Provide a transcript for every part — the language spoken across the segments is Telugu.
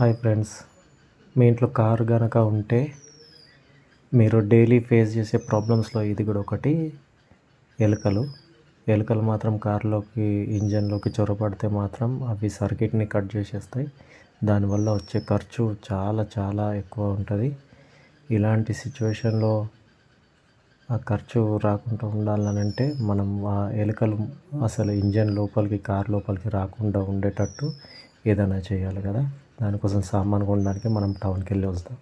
హాయ్ ఫ్రెండ్స్, మీ ఇంట్లో కారు గనక ఉంటే మీరు డైలీ ఫేస్ చేసే ప్రాబ్లమ్స్లో ఇది కూడా ఒకటి. ఎలుకలు ఎలుకలు మాత్రం కారులోకి ఇంజన్లోకి చొరబడితే మాత్రం అవి సర్క్యూట్ని కట్ చేసేస్తాయి. దానివల్ల వచ్చే ఖర్చు చాలా చాలా ఎక్కువ ఉంటుంది. ఇలాంటి సిచ్యువేషన్లో ఆ ఖర్చు రాకుండా ఉండాలనంటే మనం ఆ ఎలుకలు అసలు ఇంజన్ లోపలికి కారు లోపలికి రాకుండా ఉండేటట్టు ఏదైనా చేయాలి కదా. దానికోసం సామాన్ కొనడానికి మనం టౌన్కి వెళ్ళి వస్తాం.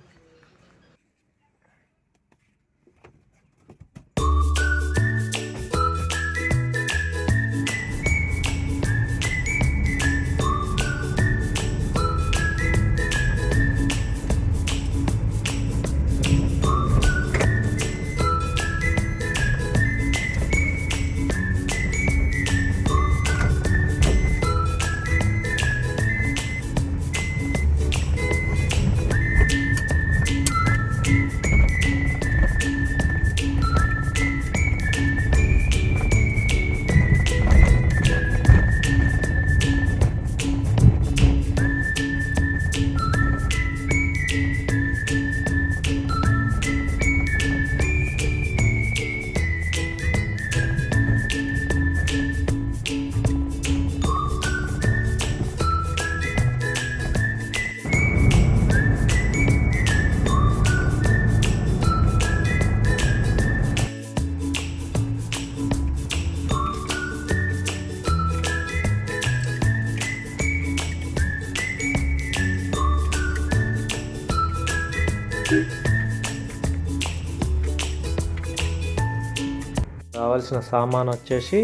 కావాల్సిన సామాన్ వచ్చేసి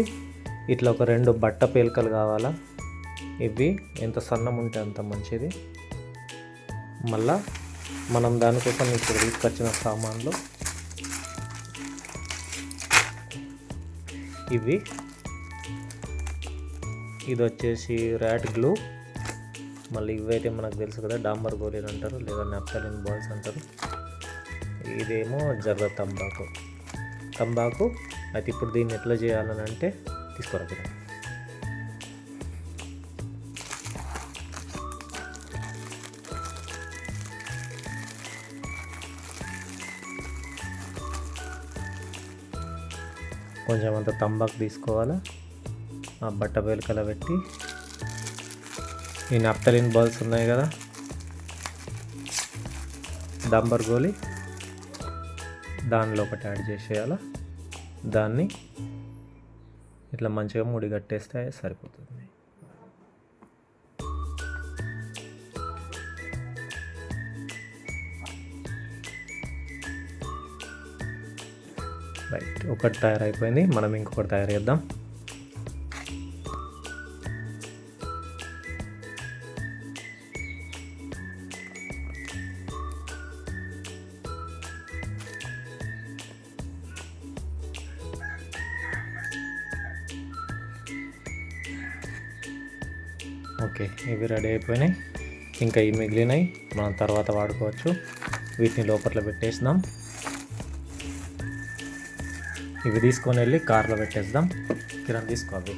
ఇట్లా ఒక 2 బట్ట పేలికలు కావాలా. ఇవి ఎంత సన్నం ఉంటే అంత మంచిది. మళ్ళా మనం దానికోసం ఇప్పుడు తీసుకొచ్చిన సామాన్లు ఇవి. ఇది వచ్చేసి ర్యాట్ గ్లూ. మళ్ళీ ఇవైతే మనకు తెలుసు కదా, డాంబర్ గోళీలు అంటారు లేదా నాప్థలిన్ బాల్స్ అంటారు. ఇదేమో జర్ర తంబాకు. అయితే ఇప్పుడు దీన్ని ఎట్లా చేయాలని అంటే తీసుకోరా. కొంచెం అంత తంబాకు తీసుకోవాలా. ఆ బట్ట పేలికల పెట్టి ఈ నాప్థలిన్ బాల్స్ ఉన్నాయి కదా, డాంబర్ గోళీ, దానిలో ఒకటి యాడ్ చేసేయాలా. దాన్ని ఇట్లా మంచిగా ముడి కట్టేస్తే సరిపోతుంది. రైట్, ఒకటి తయారైపోయింది. మనం ఇంకొకటి తయారు చేద్దాం. ఓకే, ఇవి రెడీ అయిపోయినాయి. ఇంకా ఇవి మిగిలినాయి, మనం తర్వాత వాడుకోవచ్చు. వీటిని లోపల పెట్టేద్దాం. ఇవి తీసుకొని వెళ్ళి కార్లో పెట్టేద్దాం. కిరణ్ తీసుకోవాలి.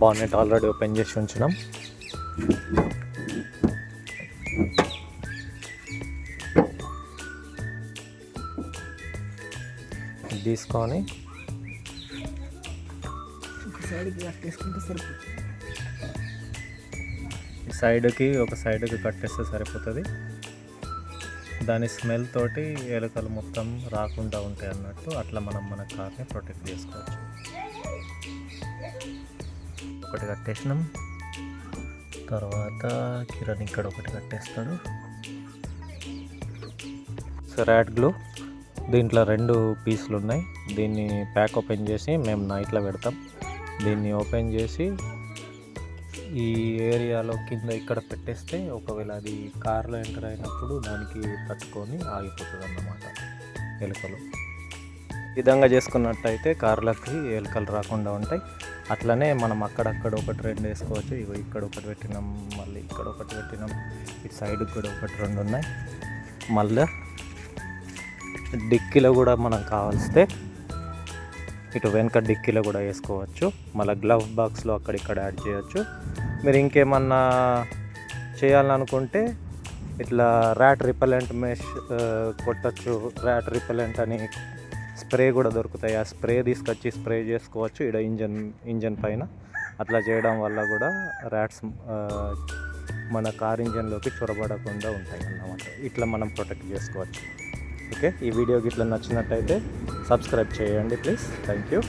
బానెట్ ఆల్రెడీ ఓపెన్ చేసి ఉంచినాం. తీసుకొని ఒక సైడ్కి కట్టేస్తే సరిపోతుంది. దాని స్మెల్ తోటి ఎలుకలు మొత్తం రాకుండా ఉంటాయి అన్నట్టు. అట్లా మనం మన కార్ని ప్రొటెక్ట్ చేసుకోవచ్చు. ఒకటి కట్టేసినాం. తర్వాత కిరణ్ ఇక్కడ ఒకటి కట్టేస్తాడు. ర్యాట్ గ్లూ, దీంట్లో 2 పీసులు ఉన్నాయి. దీన్ని ప్యాక్ ఓపెన్ చేసి మేము నైట్లో పెడతాం. దీన్ని ఓపెన్ చేసి ఈ ఏరియాలో కింద ఇక్కడ పెట్టేస్తే ఒకవేళ అది కార్లో ఎంటర్ అయినప్పుడు దానికి తట్టుకొని ఆగిపోతుంది అన్నమాట ఎలుకలు. ఈ విధంగా చేసుకున్నట్టయితే కార్లకి ఎలుకలు రాకుండా ఉంటాయి. అట్లనే మనం అక్కడక్కడ 1-2 వేసుకోవచ్చు. ఇవి ఇక్కడ ఒకటి పెట్టినాం, మళ్ళీ ఇక్కడ ఒకటి పెట్టినాం, ఇటు సైడ్కి కూడా 1-2 ఉన్నాయి. మళ్ళీ డిక్కీలో కూడా మనం కావాల్స్తే ఇటు వెనక డిక్కీలో కూడా వేసుకోవచ్చు. మళ్ళీ గ్లవ్ బాక్స్లో అక్కడిక్కడ యాడ్ చేయొచ్చు. మీరు ఇంకేమన్నా చేయాలనుకుంటే ఇట్లా ర్యాట్ రిపెలెంట్ మెష్ కొట్టచ్చు. ర్యాట్ రిపెలెంట్ అని స్ప్రే కూడా దొరుకుతాయి. ఆ స్ప్రే తీసుకొచ్చి స్ప్రే చేసుకోవచ్చు ఇక్కడ ఇంజన్ పైన. అట్లా చేయడం వల్ల కూడా ర్యాట్స్ మన కార్ ఇంజన్లోకి చొరబడకుండా ఉంటాయి అన్నమాట. ఇట్లా మనం ప్రొటెక్ట్ చేసుకోవచ్చు. ఓకే, ఈ వీడియోకి ఇట్లా నచ్చినట్టయితే సబ్స్క్రైబ్ చేయండి ప్లీజ్. Thank you.